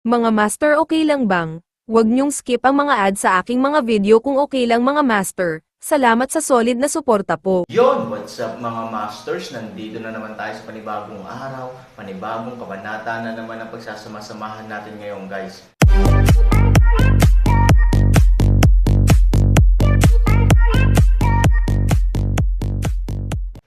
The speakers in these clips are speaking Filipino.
Mga master, okay lang bang? Huwag niyong skip ang mga ad sa aking mga video kung okay lang mga master. Salamat sa solid na suporta po. Yon, what's up mga masters? Nandito na naman tayo sa panibagong araw, panibagong kabanata na naman ang pagsasama-samahan natin ngayon guys.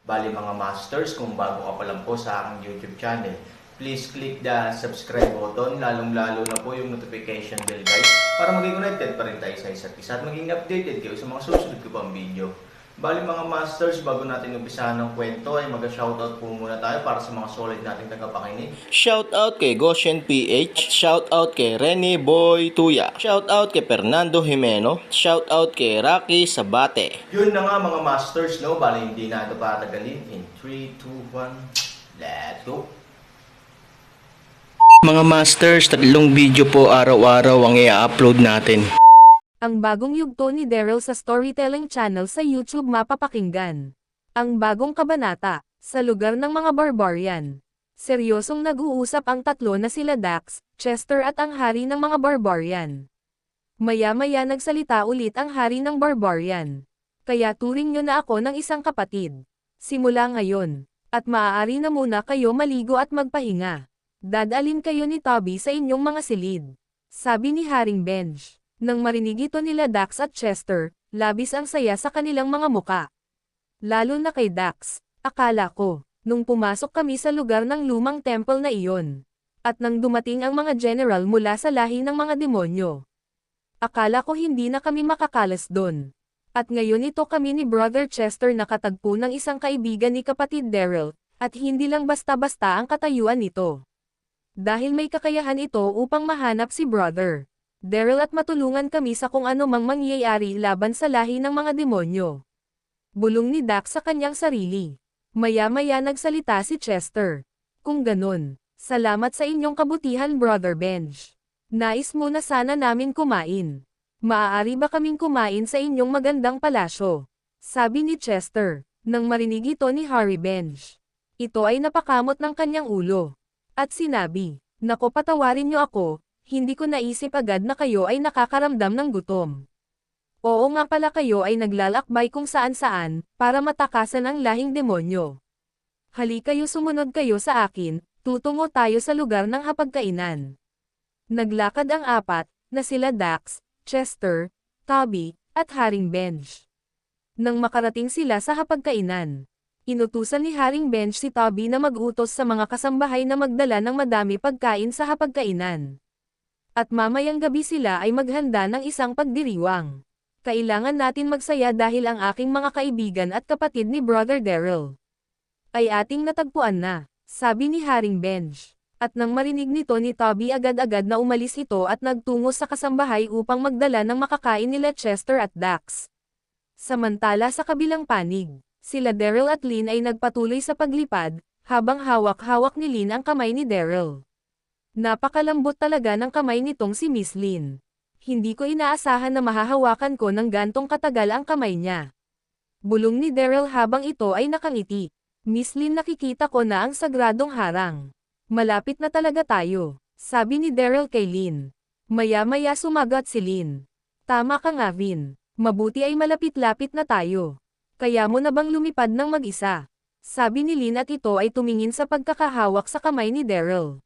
Bali mga masters, kung bago ka pa lang po sa aking YouTube channel, please click the subscribe button, lalong-lalo na po yung notification bell guys, para maging connected pa rin tayo sa isa't isa at maging updated kayo sa mga susunod ko pang video. Bali mga masters, bago natin umpisahan ng kwento ay mag-shoutout po muna tayo para sa mga solid nating tagapakinig. Shoutout kay Goshen PH, shoutout kay Rene Boy Tuya, shoutout kay Fernando Jimeno, shoutout kay Rocky Sabate. Yun na nga mga masters, no? Bali hindi na ito patagalin. In 3, 2, 1, let's go! Mga masters, 3 video po araw-araw ang i-upload natin. Ang bagong yugto ni Daryl sa storytelling channel sa YouTube mapapakinggan. Ang bagong kabanata, sa lugar ng mga barbarian. Seryosong nag-uusap ang tatlo na sila Dax, Chester at ang hari ng mga barbarian. Maya-maya nagsalita ulit ang hari ng barbarian. Kaya turing nyo na ako ng isang kapatid. Simula ngayon, at maaari na muna kayo maligo at magpahinga. Dadalhin kayo ni Toby sa inyong mga silid. Sabi ni Haring Benj. Nang marinig ito nila Dax at Chester, labis ang saya sa kanilang mga muka. Lalo na kay Dax, akala ko, nung pumasok kami sa lugar ng lumang temple na iyon. At nang dumating ang mga general mula sa lahi ng mga demonyo. Akala ko hindi na kami makakalas doon. At ngayon ito kami ni Brother Chester nakatagpo ng isang kaibigan ni kapatid Daryl, at hindi lang basta-basta ang katayuan nito. Dahil may kakayahan ito upang mahanap si Brother Daryl at matulungan kami sa kung ano mang mangyayari laban sa lahi ng mga demonyo. Bulong ni Dax sa kanyang sarili. Maya-maya nagsalita si Chester. Kung ganun, salamat sa inyong kabutihan Brother Benj. Nais muna sana namin kumain. Maaari ba kaming kumain sa inyong magandang palasyo? Sabi ni Chester, nang marinig ito ni Harry Benj. Ito ay napakamot ng kanyang ulo. At sinabi, nako patawarin niyo ako. Hindi ko naisip agad na kayo ay nakakaramdam ng gutom. Oo nga pala kayo ay naglalakbay kung saan-saan, para matakasan ang lahing demonyo. Hali kayo sumunod kayo sa akin, tutungo tayo sa lugar ng hapagkainan. Naglakad ang apat, na sila Dax, Chester, Toby, at Haring Benj. Nang makarating sila sa hapagkainan, inutusan ni Haring Benj si Toby na mag-utos sa mga kasambahay na magdala ng madami pagkain sa hapagkainan. At mamayang gabi sila ay maghanda ng isang pagdiriwang. Kailangan natin magsaya dahil ang aking mga kaibigan at kapatid ni Brother Daryl ay ating natagpuan na, sabi ni Haring Benj. At nang marinig nito ni Toby agad-agad na umalis ito at nagtungo sa kasambahay upang magdala ng makakain nila Chester at Dax. Samantala sa kabilang panig, sila Daryl at Lynn ay nagpatuloy sa paglipad, habang hawak-hawak ni Lynn ang kamay ni Daryl. Napakalambot talaga ng kamay nitong si Miss Lynn. Hindi ko inaasahan na mahahawakan ko ng gantong katagal ang kamay niya. Bulong ni Daryl habang ito ay nakangiti. Miss Lynn, nakikita ko na ang sagradong harang. Malapit na talaga tayo, sabi ni Daryl kay Lynn. Maya-maya sumagot si Lynn. Tama ka nga Vin, mabuti ay malapit-lapit na tayo. Kaya mo na bang lumipad ng mag-isa? Sabi ni Lynn at ito ay tumingin sa pagkakahawak sa kamay ni Daryl.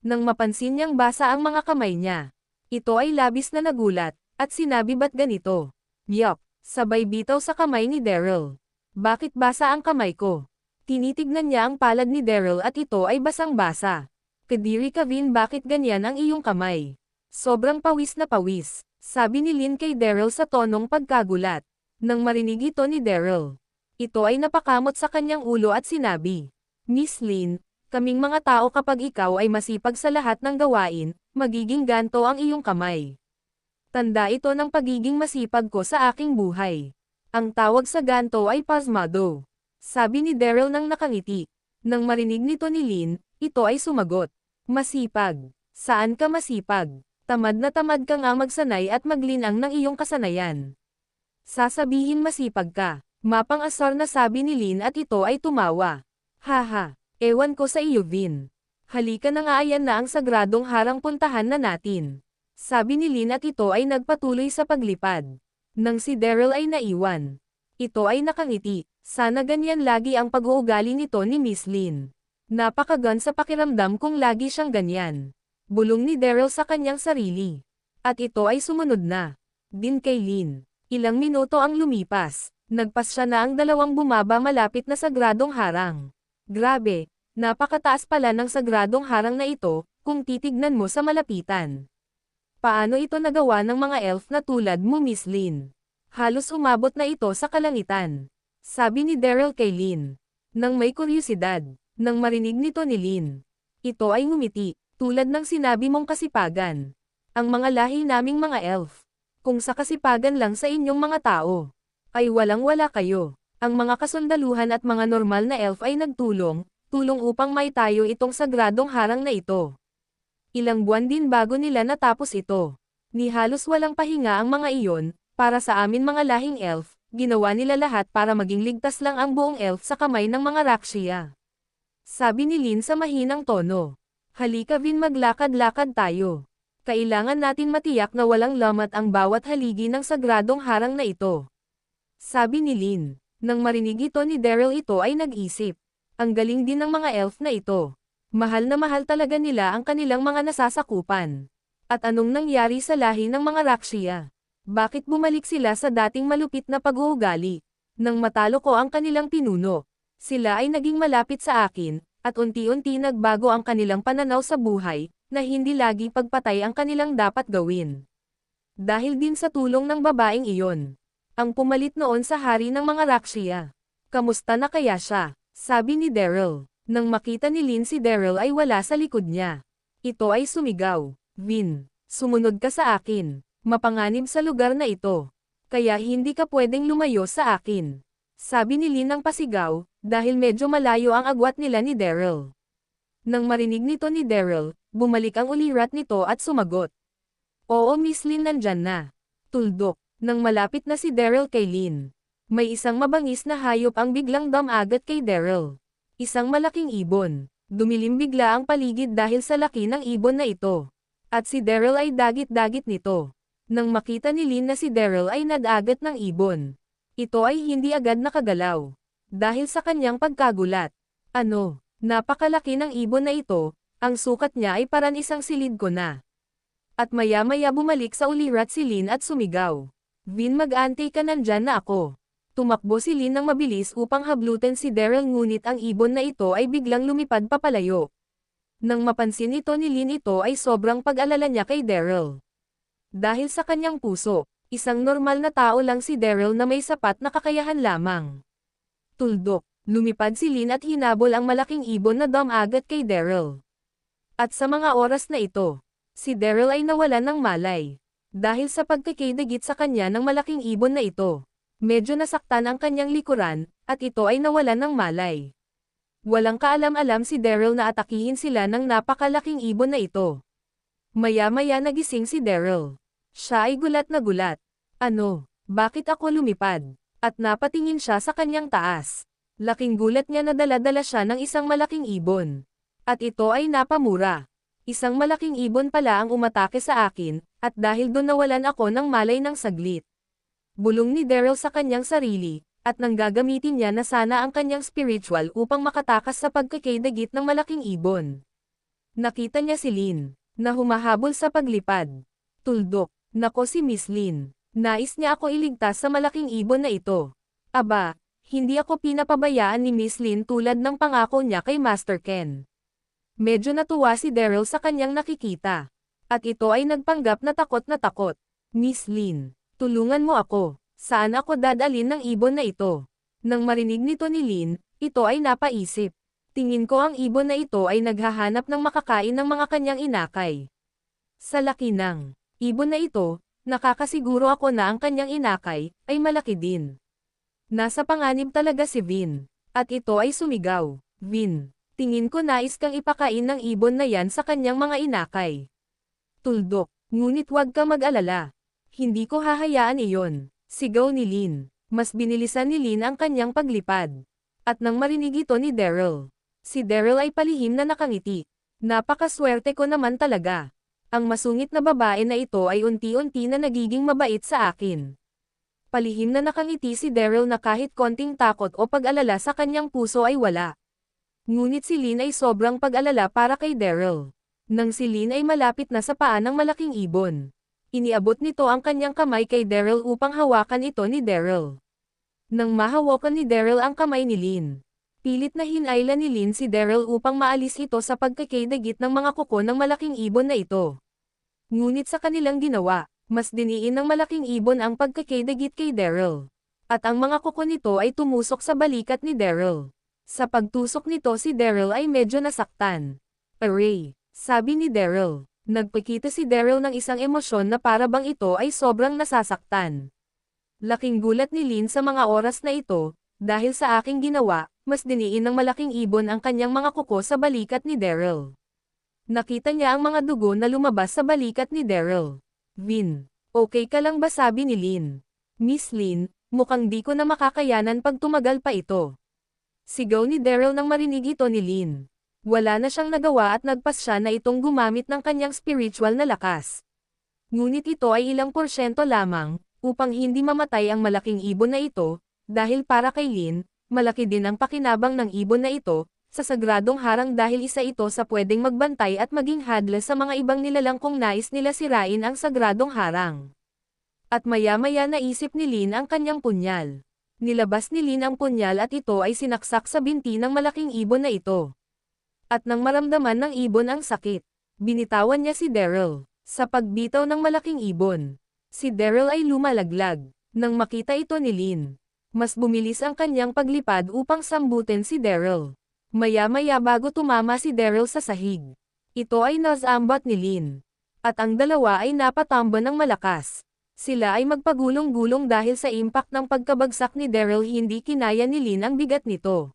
Nang mapansin niyang basa ang mga kamay niya, ito ay labis na nagulat, at sinabi ba't ganito? Yup, sabay bitaw sa kamay ni Daryl. Bakit basa ang kamay ko? Tinitignan niya ang palad ni Daryl at ito ay basang-basa. Kadiri ka Vin, bakit ganyan ang iyong kamay? Sobrang pawis na pawis, sabi ni Lynn kay Daryl sa tonong pagkagulat. Nang marinig ito ni Daryl, ito ay napakamot sa kanyang ulo at sinabi, Miss Lynn, kaming mga tao kapag ikaw ay masipag sa lahat ng gawain, magiging ganto ang iyong kamay. Tanda ito ng pagiging masipag ko sa aking buhay. Ang tawag sa ganto ay pasmado. Sabi ni Daryl nang nakangiti. Nang marinig nito ni Lynn, ito ay sumagot. Masipag. Saan ka masipag? Tamad na tamad ka nga magsanay at maglinang ng iyong kasanayan. Sasabihin masipag ka. Mapang-asar na sabi ni Lynn at ito ay tumawa. Haha. Ewan ko sa iyo Vin. Halika na nga, ayan na ang sagradong harang, puntahan na natin. Sabi ni Lin at ito ay nagpatuloy sa paglipad. Nang si Daryl ay naiwan. Ito ay nakangiti, sana ganyan lagi ang pag-uugali nito ni Miss Lin. Napakagan sa pakiramdam kung lagi siyang ganyan. Bulong ni Daryl sa kanyang sarili. At ito ay sumunod na din kay Lin. Ilang minuto ang lumipas. Nagpas siya na ang dalawang bumaba malapit na sagradong harang. Grabe, napakataas pala ng sagradong harang na ito, kung titignan mo sa malapitan. Paano ito nagawa ng mga elf na tulad mo, Miss Lin? Halos umabot na ito sa kalangitan. Sabi ni Daryl kay Lin. Nang may kuryosidad, nang marinig nito ni Lin. Ito ay ngumiti, tulad ng sinabi mong kasipagan. Ang mga lahi naming mga elf. Kung sa kasipagan lang sa inyong mga tao, ay walang-wala kayo. Ang mga kasundaluhan at mga normal na elf ay nagtulong, upang maitayo itong sagradong harang na ito. Ilang buwan din bago nila natapos ito. Ni halos walang pahinga ang mga iyon, para sa amin mga lahing elf, ginawa nila lahat para maging ligtas lang ang buong elf sa kamay ng mga Rakshia. Sabi ni Lin sa mahinang tono. Halika Vin, maglakad-lakad tayo. Kailangan natin matiyak na walang lamat ang bawat haligi ng sagradong harang na ito. Sabi ni Lin. Nang marinig ito ni Daryl, ito ay nag-isip. Ang galing din ng mga elf na ito. Mahal na mahal talaga nila ang kanilang mga nasasakupan. At anong nangyari sa lahi ng mga Rakshia? Bakit bumalik sila sa dating malupit na pag-uugali? Nang matalo ko ang kanilang pinuno, sila ay naging malapit sa akin, at unti-unti nagbago ang kanilang pananaw sa buhay, na hindi lagi pagpatay ang kanilang dapat gawin. Dahil din sa tulong ng babaeng iyon, ang pumalit noon sa hari ng mga Rakshia. Kamusta na kaya siya? Sabi ni Daryl. Nang makita ni Lin si Daryl ay wala sa likod niya. Ito ay sumigaw. Vin, sumunod ka sa akin. Mapanganib sa lugar na ito. Kaya hindi ka pwedeng lumayo sa akin. Sabi ni Lin ng pasigaw, dahil medyo malayo ang agwat nila ni Daryl. Nang marinig nito ni Daryl, bumalik ang ulirat nito at sumagot. Oo Miss Lin, nandyan na. Tuldok. Nang malapit na si Daryl kay Lin, may isang mabangis na hayop ang biglang dumagat kay Daryl. Isang malaking ibon. Dumilim bigla ang paligid dahil sa laki ng ibon na ito. At si Daryl ay dagit-dagit nito. Nang makita ni Lin na si Daryl ay nadagat ng ibon, ito ay hindi agad nakagalaw. Dahil sa kanyang pagkagulat. Ano? Napakalaki ng ibon na ito, ang sukat niya ay parang isang silid ko na. At maya-maya bumalik sa ulirat si Lin at sumigaw. Vin, mag-antay ka, nandyan na ako. Tumakbo si Lin ng mabilis upang hablutin si Daryl, ngunit ang ibon na ito ay biglang lumipad papalayo. Nang mapansin ito ni Lin, ito ay sobrang pag-alala niya kay Daryl. Dahil sa kanyang puso, isang normal na tao lang si Daryl na may sapat na kakayahan lamang. Tuldok, lumipad si Lin at hinabol ang malaking ibon na dumagat kay Daryl. At sa mga oras na ito, si Daryl ay nawalan ng malay. Dahil sa pagkikidagit sa kanya ng malaking ibon na ito. Medyo nasaktan ang kanyang likuran, at ito ay nawalan ng malay. Walang kaalam-alam si Daryl na atakihin sila ng napakalaking ibon na ito. Maya-maya nagising si Daryl. Siya ay gulat na gulat. Ano? Bakit ako lumipad? At napatingin siya sa kanyang taas. Laking gulat niya na dala-dala siya ng isang malaking ibon. At ito ay napamura. Isang malaking ibon pala ang umatake sa akin, at dahil doon nawalan ako ng malay ng saglit. Bulong ni Daryl sa kanyang sarili, at nang gagamitin niya na sana ang kanyang spiritual upang makatakas sa pagkakidagit ng malaking ibon. Nakita niya si Lin, na humahabol sa paglipad. Tuldok, nako si Miss Lin, nais niya ako iligtas sa malaking ibon na ito. Aba, hindi ako pinapabayaan ni Miss Lin tulad ng pangako niya kay Master Ken. Medyo natuwa si Daryl sa kanyang nakikita. At ito ay nagpanggap na takot na takot. Miss Lin, tulungan mo ako. Saan ako dadalhin ng ibon na ito? Nang marinig nito ni Lin, ito ay napaisip. Tingin ko ang ibon na ito ay naghahanap ng makakain ng mga kanyang inakay. Sa laki ng ibon na ito, nakakasiguro ako na ang kanyang inakay ay malaki din. Nasa panganib talaga si Vin. At ito ay sumigaw. Vin, tingin ko nais kang ipakain ng ibon na yan sa kanyang mga inakay. Tuldok, ngunit huwag ka mag-alala. Hindi ko hahayaan iyon. Sigaw ni Lin. Mas binilisan ni Lin ang kanyang paglipad. At nang marinig ito ni Daryl, si Daryl ay palihim na nakangiti. Napakaswerte ko naman talaga. Ang masungit na babae na ito ay unti-unti na nagiging mabait sa akin. Palihim na nakangiti si Daryl na kahit konting takot o pag-alala sa kanyang puso ay wala. Ngunit si Lynn ay sobrang pag-alala para kay Daryl. Nang si Lynn ay malapit na sa paa ng malaking ibon. Iniabot nito ang kanyang kamay kay Daryl upang hawakan ito ni Daryl. Nang mahawakan ni Daryl ang kamay ni Lynn, pilit na hinayla ni Lynn si Daryl upang maalis ito sa pagkakaidagit ng mga kuko ng malaking ibon na ito. Ngunit sa kanilang ginawa, mas diniin ng malaking ibon ang pagkakaidagit kay Daryl. At ang mga kuko nito ay tumusok sa balikat ni Daryl. Sa pagtusok nito si Daryl ay medyo nasaktan. Aray, sabi ni Daryl. Nagpakita si Daryl ng isang emosyon na para bang ito ay sobrang nasasaktan. Laking gulat ni Lynn sa mga oras na ito, dahil sa aking ginawa, mas diniin ng malaking ibon ang kanyang mga kuko sa balikat ni Daryl. Nakita niya ang mga dugo na lumabas sa balikat ni Daryl. Vin, okay ka lang ba, sabi ni Lynn? Miss Lynn, mukhang di ko na makakayanan pag tumagal pa ito. Sigaw ni Daryl nang marinig ito ni Lynn. Wala na siyang nagawa at nagpasya na itong gumamit ng kanyang spiritual na lakas. Ngunit ito ay ilang porsyento lamang, upang hindi mamatay ang malaking ibon na ito, dahil para kay Lynn, malaki din ang pakinabang ng ibon na ito, sa sagradong harang dahil isa ito sa pwedeng magbantay at maging hadla sa mga ibang nilalang kung nais nila sirain ang sagradong harang. At maya-maya naisip ni Lynn ang kanyang punyal. Nilabas ni Lynn ang punyal at ito ay sinaksak sa binti ng malaking ibon na ito. At nang maramdaman ng ibon ang sakit, binitawan niya si Daryl. Sa pagbitaw ng malaking ibon, si Daryl ay lumalaglag. Nang makita ito ni Lynn, mas bumilis ang kanyang paglipad upang sambutin si Daryl. Maya-maya bago tumama si Daryl sa sahig, ito ay nasambat ni Lynn. At ang dalawa ay napatamba ng malakas. Sila ay magpagulong-gulong dahil sa impact ng pagkabagsak ni Daryl, hindi kinaya ni Lynn ang bigat nito.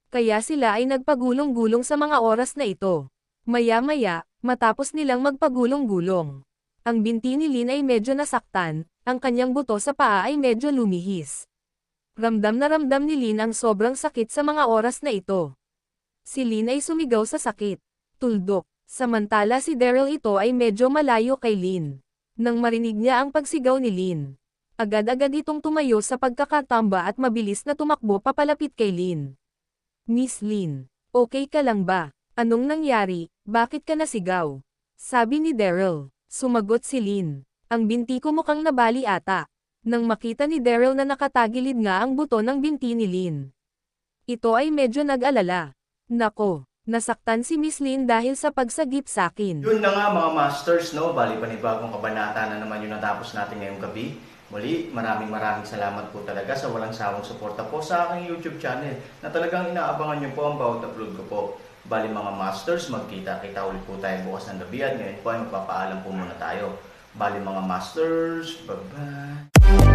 Kaya sila ay nagpagulong-gulong sa mga oras na ito. Maya-maya, matapos nilang magpagulong-gulong, ang binti ni Lynn ay medyo nasaktan, ang kanyang buto sa paa ay medyo lumihis. Ramdam na ramdam ni Lynn ang sobrang sakit sa mga oras na ito. Si Lynn ay sumigaw sa sakit. Tuldok. Samantala si Daryl ito ay medyo malayo kay Lynn. Nang marinig niya ang pagsigaw ni Lynn, agad-agad itong tumayo sa pagkakatamba at mabilis na tumakbo papalapit kay Lynn. Miss Lynn, okay ka lang ba? Anong nangyari? Bakit ka nasigaw? Sabi ni Daryl. Sumagot si Lynn. Ang binti ko mukhang nabali ata. Nang makita ni Daryl na nakatagilid nga ang buto ng binti ni Lynn, ito ay medyo nag-alala. Nako, nasaktan si Miss Lynn dahil sa pagsagip sa akin. Yun na nga mga masters, no? Bali panibagong kabanata na naman yung natapos natin ngayong gabi. Muli, maraming salamat po talaga sa walang sawang suporta po sa aking YouTube channel na talagang inaabangan nyo po ang bawat upload ko po. Bali mga masters, magkita-kita ulit po tayo bukas ng gabi at ngayon po ay magpapaalam po muna tayo. Bali mga masters, bye-bye!